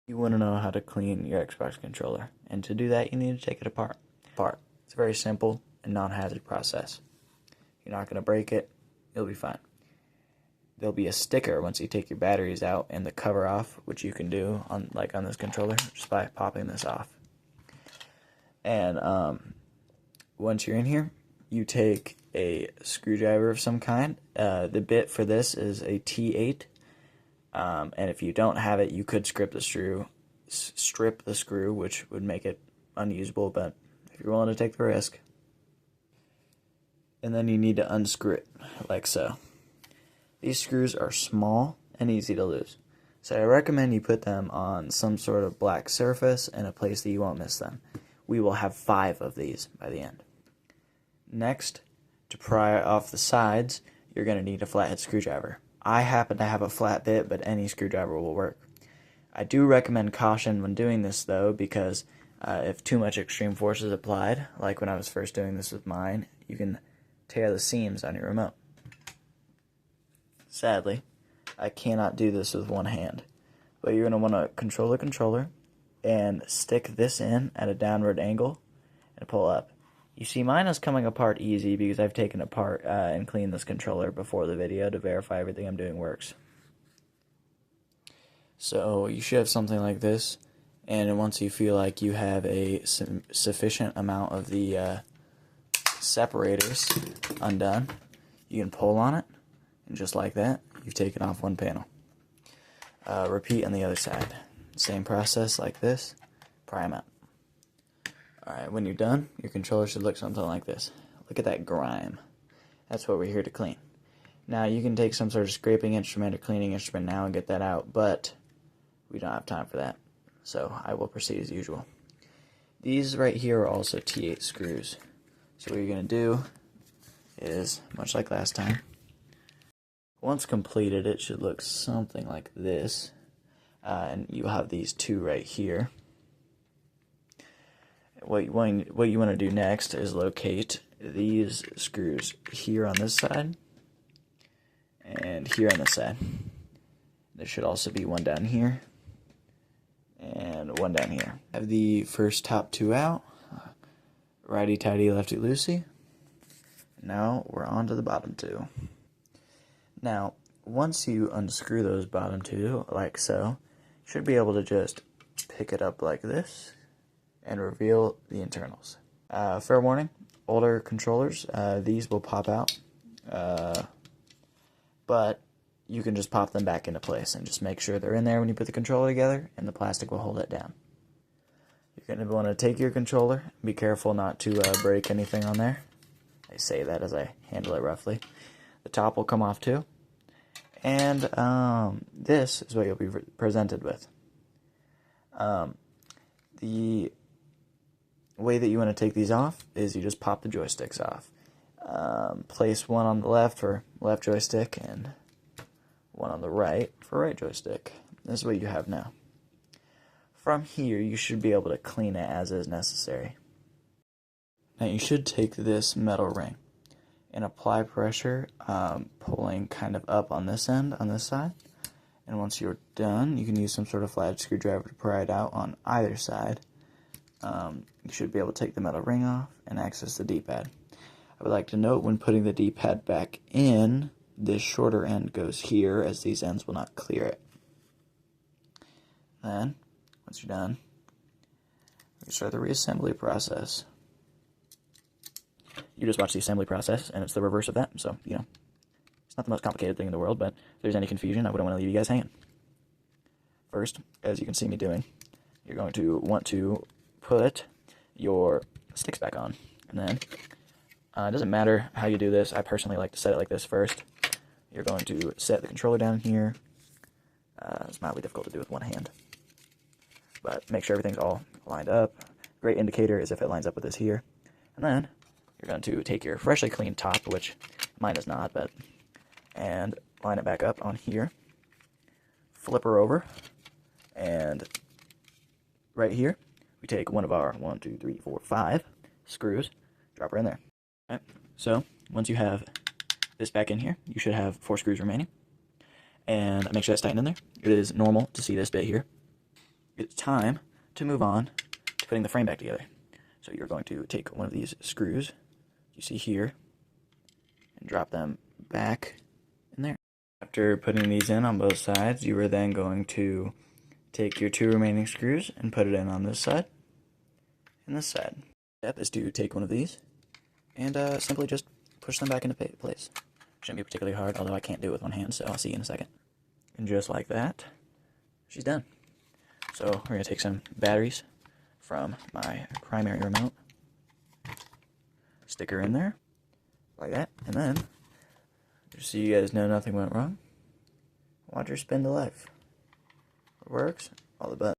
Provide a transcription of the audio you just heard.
You want to know how to clean your Xbox controller, and to do that you need to take it apart. It's a very simple and non-hazard process. You're not going to break it, you'll be fine. There'll be a sticker once you take your batteries out and the cover off, which you can do on this controller just by popping this off. And once you're in here, you take a screwdriver of some kind. The bit for this is a T8. And if you don't have it, you could strip the screw, which would make it unusable, but if you're willing to take the risk. And then you need to unscrew it, like so. These screws are small and easy to lose, so I recommend you put them on some sort of black surface and a place that you won't miss them. We will have 5 of these by the end. Next, to pry off the sides, you're going to need a flathead screwdriver. I happen to have a flat bit, but any screwdriver will work. I do recommend caution when doing this, though, because if too much extreme force is applied, like when I was first doing this with mine, you can tear the seams on your remote. Sadly, I cannot do this with one hand, but you're going to want to control the controller and stick this in at a downward angle and pull up. You see, mine is coming apart easy because I've taken it apart and cleaned this controller before the video to verify everything I'm doing works. So you should have something like this, and once you feel like you have a sufficient amount of the separators undone, you can pull on it, and just like that, you've taken off one panel. Repeat on the other side. Same process like this, pry them out. Alright, when you're done, your controller should look something like this. Look at that grime. That's what we're here to clean. Now, you can take some sort of scraping instrument or cleaning instrument now and get that out, but we don't have time for that, so I will proceed as usual. These right here are also T8 screws. So what you're going to do is, much like last time, once completed, it should look something like this, and you'll have these 2 right here. What you want to do next is locate these screws here on this side and here on this side. There should also be one down here and one down here. Have the first top 2 out, righty-tighty, lefty-loosey. Now we're on to the bottom 2. Now, once you unscrew those bottom 2, like so, you should be able to just pick it up like this and reveal the internals. Fair warning, older controllers, these will pop out, but you can just pop them back into place and just make sure they're in there when you put the controller together, and the plastic will hold it down. You're going to want to take your controller, be careful not to break anything on there. I say that as I handle it roughly. The top will come off too, and this is what you'll be presented with. The way that you want to take these off is you just pop the joysticks off. Place one on the left for left joystick and one on the right for right joystick. This is what you have now. From here, you should be able to clean it as is necessary. Now you should take this metal ring and apply pressure, pulling kind of up on this end, on this side. And once you're done, you can use some sort of flathead screwdriver to pry it out on either side. You should be able to take the metal ring off and access the D-pad. I would like to note, when putting the D-pad back in, this shorter end goes here, as these ends will not clear it. Then, once you're done, we start the reassembly process. You just watch the assembly process, and it's the reverse of that, so, you know, it's not the most complicated thing in the world, but if there's any confusion, I wouldn't want to leave you guys hanging. First, as you can see me doing, you're going to want to put your sticks back on, and then it doesn't matter how you do this. I personally like to set it like this first. You're going to set the controller down here. It's mildly difficult to do with one hand, but make sure everything's all lined up. Great indicator is if it lines up with this here, and then you're going to take your freshly cleaned top, which mine is not, and line it back up on here. Flip her over, and right here, we take one of our 1, 2, 3, 4, 5 screws, drop her in there. Right. So, once you have this back in here, you should have 4 screws remaining. And make sure that's tightened in there. It is normal to see this bit here. it's time to move on to putting the frame back together. So you're going to take one of these screws you see here and drop them back in there. After putting these in on both sides, you are then going to take your 2 remaining screws and put it in on this side and this side. Step is to take one of these and simply just push them back into place. Shouldn't be particularly hard, although I can't do it with one hand, so I'll see you in a second. And just like that, she's done. So we're going to take some batteries from my primary remote, stick her in there, like that, and then, just so you guys know nothing went wrong, watch her spin to life. It works, all the buttons.